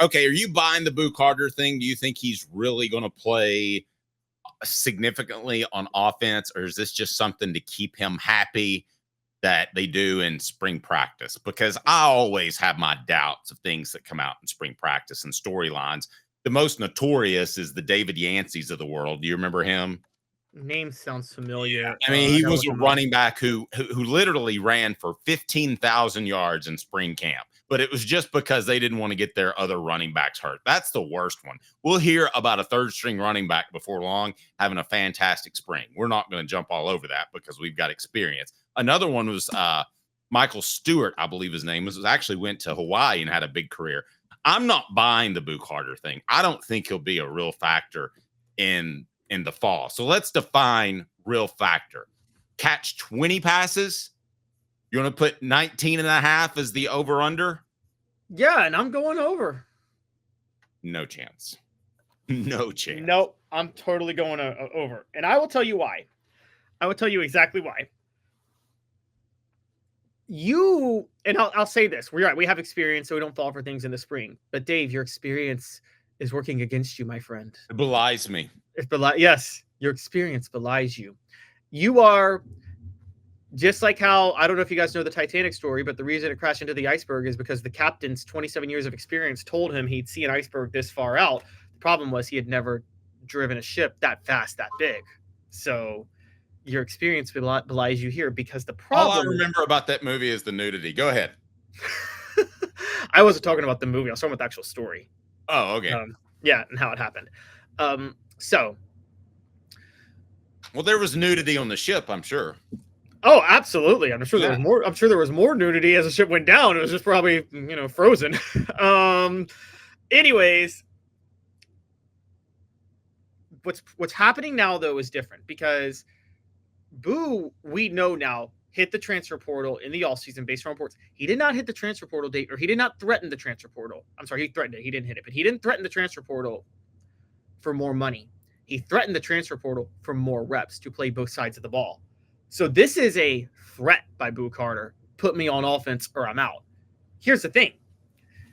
Okay, are you buying the Boo Carter thing? Do you think he's really going to play significantly on offense, or is this just something to keep him happy that they do in spring practice? Because I always have my doubts of things that come out in spring practice and storylines. The most notorious is the David Yanceys of the world. Do you remember him? Name sounds familiar. Yeah. I mean, he was a running back who literally ran for 15,000 yards in spring camp, but it was just because they didn't want to get their other running backs hurt. That's the worst one. We'll hear about a third string running back before long having a fantastic spring. We're not going to jump all over that because we've got experience. Another one was Michael Stewart, I believe his name was actually went to Hawaii and had a big career. I'm not buying the Boo Carter thing. I don't think he'll be a real factor in the fall. So let's define real factor. Catch 20 passes. You want to put 19 and a half as the over under? Yeah, and I'm going over. No chance. No chance. Nope, I'm totally going over. And I will tell you why. I will tell you exactly why. I'll say this. We're right. We have experience, so we don't fall for things in the spring. But Dave, your experience is working against you, my friend. It belies me. Yes, your experience belies you. You are just like how, I don't know if you guys know the Titanic story, but the reason it crashed into the iceberg is because the captain's 27 years of experience told him he'd see an iceberg this far out. The problem was he had never driven a ship that fast, that big. So your experience belies you here, because the problem... All I remember about that movie is the nudity. Go ahead. I wasn't talking about the movie. I was talking about the actual story. Oh, okay. Yeah, and how it happened. Well, there was nudity on the ship, I'm sure. Oh, absolutely. I'm sure there was more. I'm sure there was more nudity as the ship went down. It was just probably, frozen. Anyways, what's happening now though is different, because Boo, we know now, hit the transfer portal in the offseason based on reports. He did not hit the transfer portal date, or he did not threaten the transfer portal. I'm sorry, he threatened it. He didn't hit it, but he didn't threaten the transfer portal for more money. He threatened the transfer portal for more reps to play both sides of the ball. So this is a threat by Boo Carter. Put me on offense or I'm out. Here's the thing.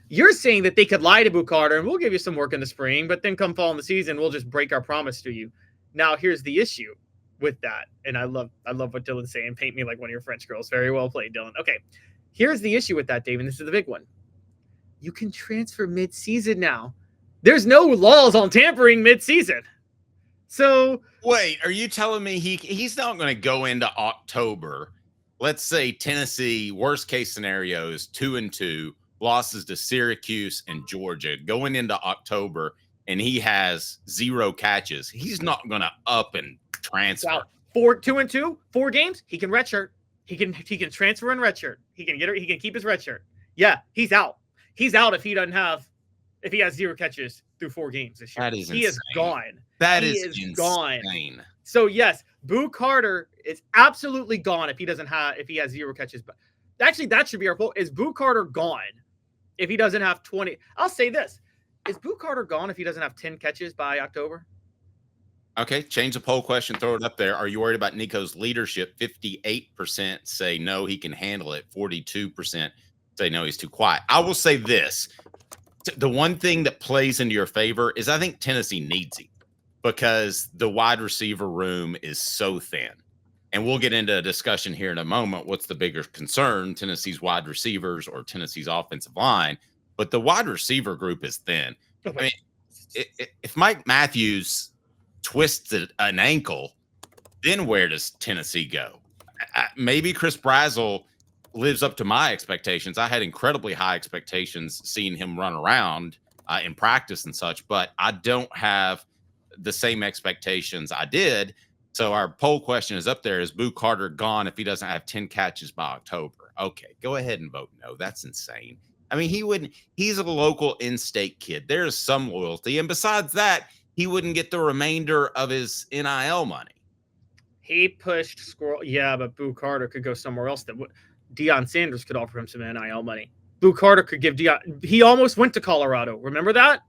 You're saying that they could lie to Boo Carter and we'll give you some work in the spring, but then come fall in the season, we'll just break our promise to you. Now, here's the issue with that. And I love what Dylan's saying. Paint me like one of your French girls. Very well played, Dylan. Okay. Here's the issue with that, Dave, and this is the big one. You can transfer mid-season now. There's no laws on tampering mid-season. So wait, are you telling me he's not going to go into October? Let's say Tennessee, worst case scenario is 2-2, losses to Syracuse and Georgia going into October, and he has 0 catches. He's not going to up and transfer. 2-2, 4 games. He can redshirt. He can transfer and redshirt. He can keep his redshirt. Yeah, he's out. He's out if he has 0 catches through 4 games this year. That is he insane. is gone. That he is insane. Gone. So yes, Boo Carter is absolutely gone if he has 0 catches. But actually, that should be our poll. Is Boo Carter gone if he doesn't have 20? I'll say this: is Boo Carter gone if he doesn't have 10 catches by October? Okay, change the poll question, throw it up there. Are you worried about Nico's leadership? 58% say no, he can handle it. 42% say no, he's too quiet. I will say this. The one thing that plays into your favor is I think Tennessee needs him, because the wide receiver room is so thin. And we'll get into a discussion here in a moment. What's the bigger concern, Tennessee's wide receivers or Tennessee's offensive line? But the wide receiver group is thin. I mean, if Mike Matthews twists an ankle, then where does Tennessee go? Maybe Chris Brazzell lives up to my expectations. I had incredibly high expectations seeing him run around in practice and such, but I don't have the same expectations I did. So our poll question is up there. Is Boo Carter gone if he doesn't have 10 catches by October? Okay, go ahead and vote no. That's insane. I mean, he's a local in-state kid. There is some loyalty. And besides that, he wouldn't get the remainder of his NIL money. He pushed Squirrel. Yeah, but Boo Carter could go somewhere else. Deion Sanders could offer him some NIL money. Boo Carter could give Deion. He almost went to Colorado. Remember that?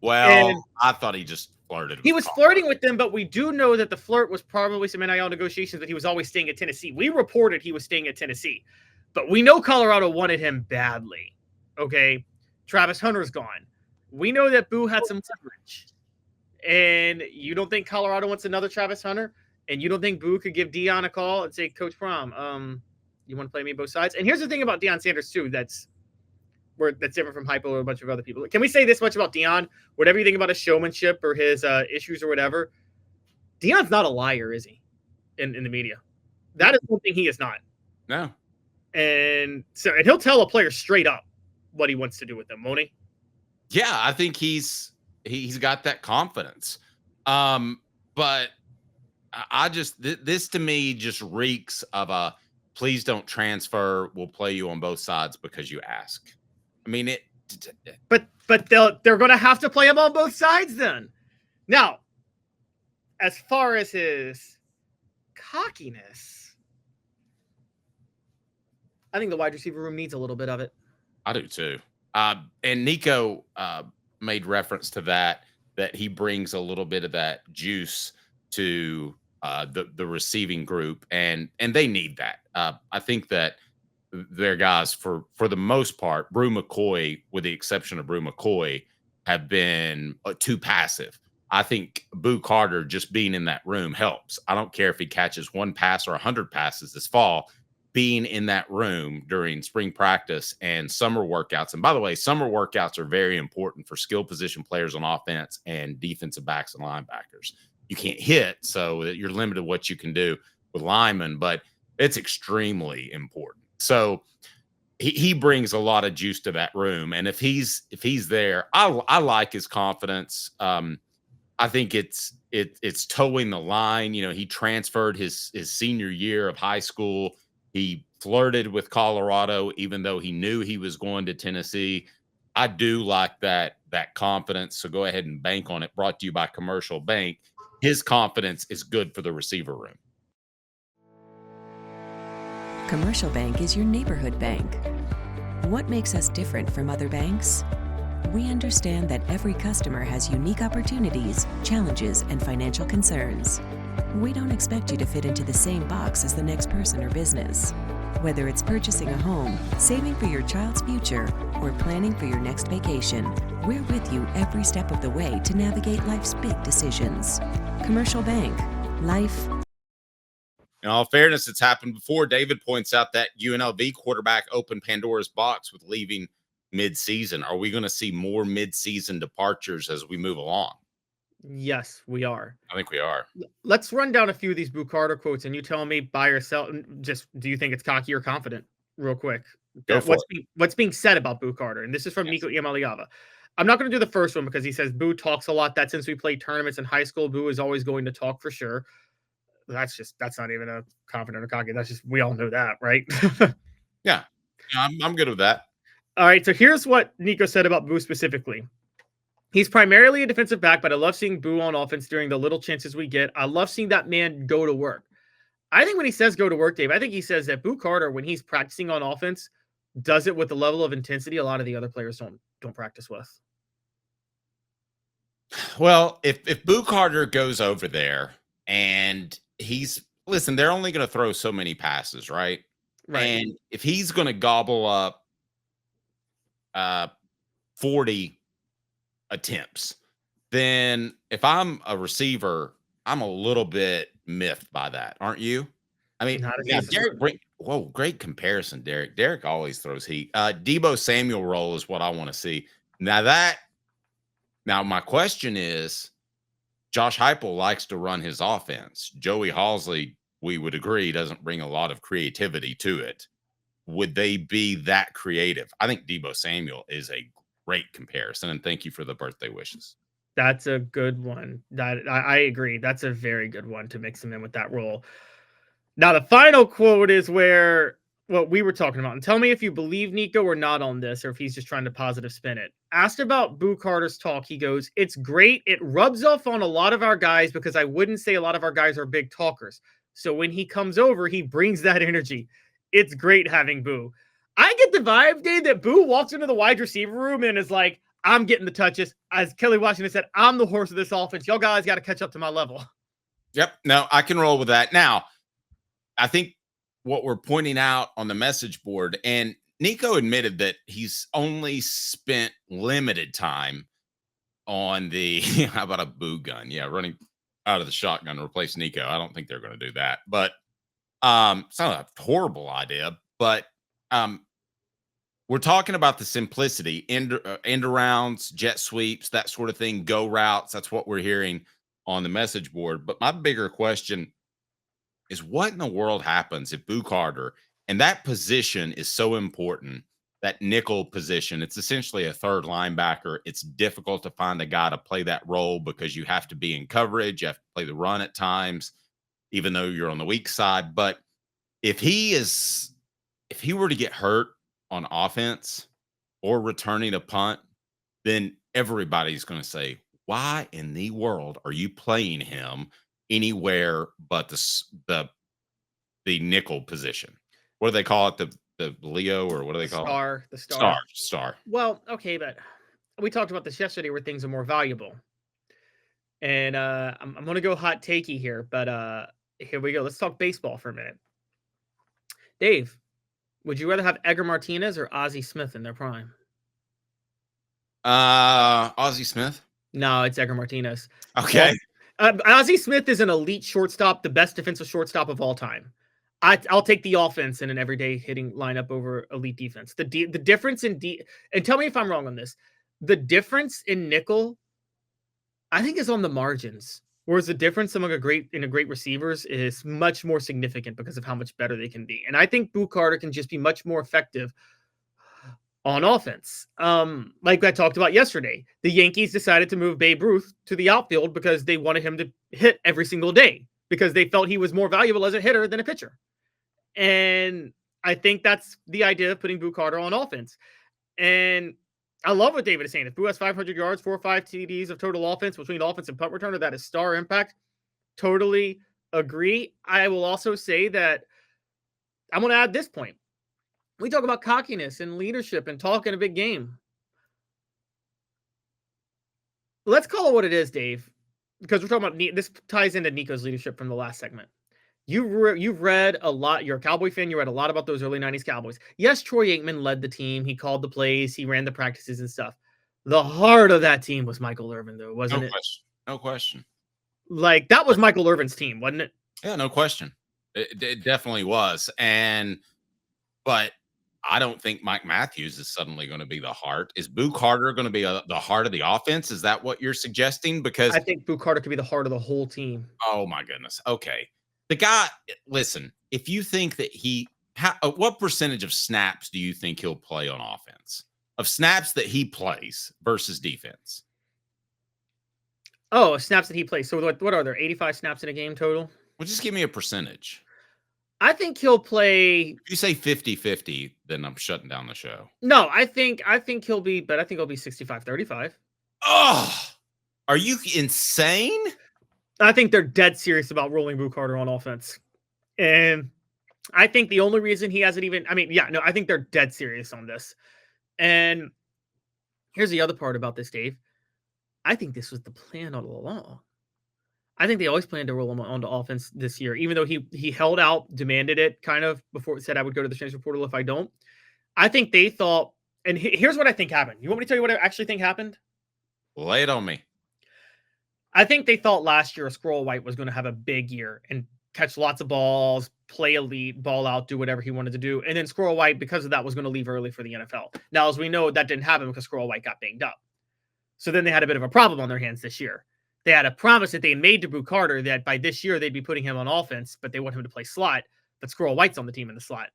Well, and I thought he just flirted. He was flirting with them, but we do know that the flirt was probably some NIL negotiations, that he was always staying at Tennessee. We reported he was staying at Tennessee, but we know Colorado wanted him badly. Okay. Travis Hunter's gone. we know that Boo had some leverage. And you don't think Colorado wants another Travis Hunter? And you don't think Boo could give Deion a call and say, Coach Prom, you want to play me both sides? And here's the thing about Deion Sanders, too, that's different from Hypo or a bunch of other people. Can we say this much about Deion? Whatever you think about his showmanship or his issues or whatever, Deion's not a liar, is he? In the media. That is one thing he is not. No. And he'll tell a player straight up what he wants to do with them, won't he? Yeah, I think he's got that confidence. But I just this to me just reeks of a please don't transfer. We'll play you on both sides because you ask. I mean it. But they're going to have to play him on both sides then. Now, as far as his cockiness, I think the wide receiver room needs a little bit of it. I do too. And Nico made reference to that he brings a little bit of that juice to the receiving group, and they need that. I think that their guys, for the most part, Brew McCoy, with the exception of Brew McCoy, have been too passive. I think Boo Carter just being in that room helps. I don't care if he catches one pass or 100 passes this fall. Being in that room during spring practice and summer workouts. And by the way, summer workouts are very important for skill position players on offense and defensive backs and linebackers. You can't hit, so you're limited what you can do with linemen, but it's extremely important. So he brings a lot of juice to that room. And if he's there, I like his confidence. I think it's towing the line. You know, he transferred his senior year of high school. He flirted with Colorado, even though he knew he was going to Tennessee. I do like that confidence. So go ahead and bank on it. Brought to you by Commercial Bank. His confidence is good for the receiver room. Commercial Bank is your neighborhood bank. What makes us different from other banks? We understand that every customer has unique opportunities, challenges, and financial concerns. We don't expect you to fit into the same box as the next person or business. Whether it's purchasing a home, saving for your child's future, or planning for your next vacation, we're with you every step of the way to navigate life's big decisions. Commercial Bank. Life. In all fairness, it's happened before. David points out that UNLV quarterback opened Pandora's box with leaving mid-season. Are we going to see more mid-season departures as we move along? Yes, we are. I think we are. Let's run down a few of these Boo Carter quotes, and you tell me buy or sell. Just do you think it's cocky or confident? Real quick. Go for what's being said about Boo Carter, and this is from Nico Iamaleava. I'm not going to do the first one because he says Boo talks a lot. That since we played tournaments in high school, Boo is always going to talk for sure. That's not even a confident or cocky. That's just, we all know that, right? Yeah, I'm good with that. All right, so here's what Nico said about Boo specifically. He's primarily a defensive back, but I love seeing Boo on offense during the little chances we get. I love seeing that man go to work. I think when he says go to work, Dave, I think he says that Boo Carter, when he's practicing on offense, does it with the level of intensity a lot of the other players don't practice with. Well, if Boo Carter goes over there and listen, they're only going to throw so many passes, right? Right. And if he's going to gobble up 40 attempts, then if I'm a receiver, I'm a little bit miffed by that, aren't you? I mean, Derek, great comparison, Derek. Derek always throws heat. Debo Samuel role is what I want to see. Now my question is, Josh Heupel likes to run his offense. Joey Halzle, we would agree, doesn't bring a lot of creativity to it. Would they be that creative? I think Debo Samuel is a great comparison, and thank you for the birthday wishes. That's a good one. I agree. That's a very good one to mix him in with that role. Now, the final quote is what we were talking about. And tell me if you believe Nico or not on this, or if he's just trying to positive spin it. Asked about Boo Carter's talk, he goes, "It's great. It rubs off on a lot of our guys because I wouldn't say a lot of our guys are big talkers. So when he comes over, he brings that energy. It's great having Boo." I get the vibe, Dave, that Boo walks into the wide receiver room and is like, "I'm getting the touches." As Kelly Washington said, "I'm the horse of this offense. Y'all guys got to catch up to my level." Yep. No, I can roll with that. Now, I think what we're pointing out on the message board, and Nico admitted that he's only spent limited time on the how about a boo gun? Yeah, running out of the shotgun to replace Nico. I don't think they're going to do that, but it's not a horrible idea. But um, we're talking about the simplicity, end arounds, jet sweeps, that sort of thing, go routes. That's what we're hearing on the message board. But my bigger question is, what in the world happens if Boo Carter, and that position is so important, that nickel position, it's essentially a third linebacker. It's difficult to find a guy to play that role because you have to be in coverage, you have to play the run at times, even though you're on the weak side. But if he were to get hurt on offense or returning a punt, then everybody's going to say, why in the world are you playing him anywhere but the nickel position? What do they call it? The Leo, or what do they call it? The star. Star. Well, okay, but we talked about this yesterday where things are more valuable. And I'm going to go hot takey here, but here we go. Let's talk baseball for a minute. Dave, would you rather have Edgar Martinez or Ozzie Smith in their prime? Ozzie Smith. No, it's Edgar Martinez. Okay. Ozzie Smith is an elite shortstop, the best defensive shortstop of all time. I'll take the offense in an everyday hitting lineup over elite defense. The difference in and tell me if I'm wrong on this. The difference in nickel, I think, is on the margins. Whereas the difference among great receivers is much more significant because of how much better they can be. And I think Boo Carter can just be much more effective on offense. Like I talked about yesterday, the Yankees decided to move Babe Ruth to the outfield because they wanted him to hit every single day because they felt he was more valuable as a hitter than a pitcher. And I think that's the idea of putting Boo Carter on offense. And I love what David is saying. If Boo has 500 yards, 4 or 5 TDs of total offense between offense and punt returner, that is star impact. Totally agree. I will also say that I'm going to add this point. We talk about cockiness and leadership and talking a big game. Let's call it what it is, Dave, because we're talking about this ties into Nico's leadership from the last segment. You've read a lot. You're a Cowboy fan. You read a lot about those early 90s Cowboys. Yes, Troy Aikman led the team. He called the plays. He ran the practices and stuff. The heart of that team was Michael Irvin, though, wasn't it? No question. Like, that was Michael Irvin's team, wasn't it? Yeah, no question. It definitely was. But I don't think Mike Matthews is suddenly going to be the heart. Is Boo Carter going to be the heart of the offense? Is that what you're suggesting? Because I think Boo Carter could be the heart of the whole team. Oh, my goodness. Okay. The guy, listen, if you think that what percentage of snaps do you think he'll play on offense? Of snaps that he plays versus defense? Oh, snaps that he plays. So what are there? 85 snaps in a game total? Well, just give me a percentage. I think he'll play. If you say 50-50, then I'm shutting down the show. No, I think he'll be, but I think he'll be 65-35. Oh, are you insane? I think they're dead serious about rolling Boo Carter on offense. And I think the only reason he hasn't even, I think they're dead serious on this. And here's the other part about this, Dave. I think this was the plan all along. I think they always planned to roll him onto offense this year, even though he held out, demanded it kind of before it said I would go to the transfer portal if I don't. I think they thought, and here's what I think happened. You want me to tell you what I actually think happened? Lay it on me. I think they thought last year Squirrel White was going to have a big year and catch lots of balls, play elite, ball out, do whatever he wanted to do. And then Squirrel White, because of that, was going to leave early for the NFL. Now, as we know, that didn't happen because Squirrel White got banged up. So then they had a bit of a problem on their hands this year. They had a promise that they made to Boo Carter that by this year they'd be putting him on offense, but they want him to play slot. But Squirrel White's on the team in the slot.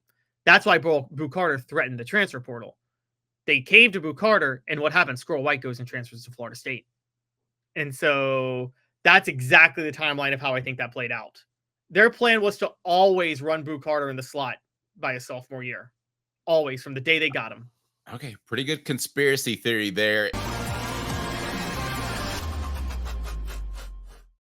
That's why Boo Carter threatened the transfer portal. They caved to Boo Carter, and what happens? Squirrel White goes and transfers to Florida State. And so that's exactly the timeline of how I think that played out. Their plan was to always run Boo Carter in the slot by his sophomore year. Always, from the day they got him. Okay, pretty good conspiracy theory there.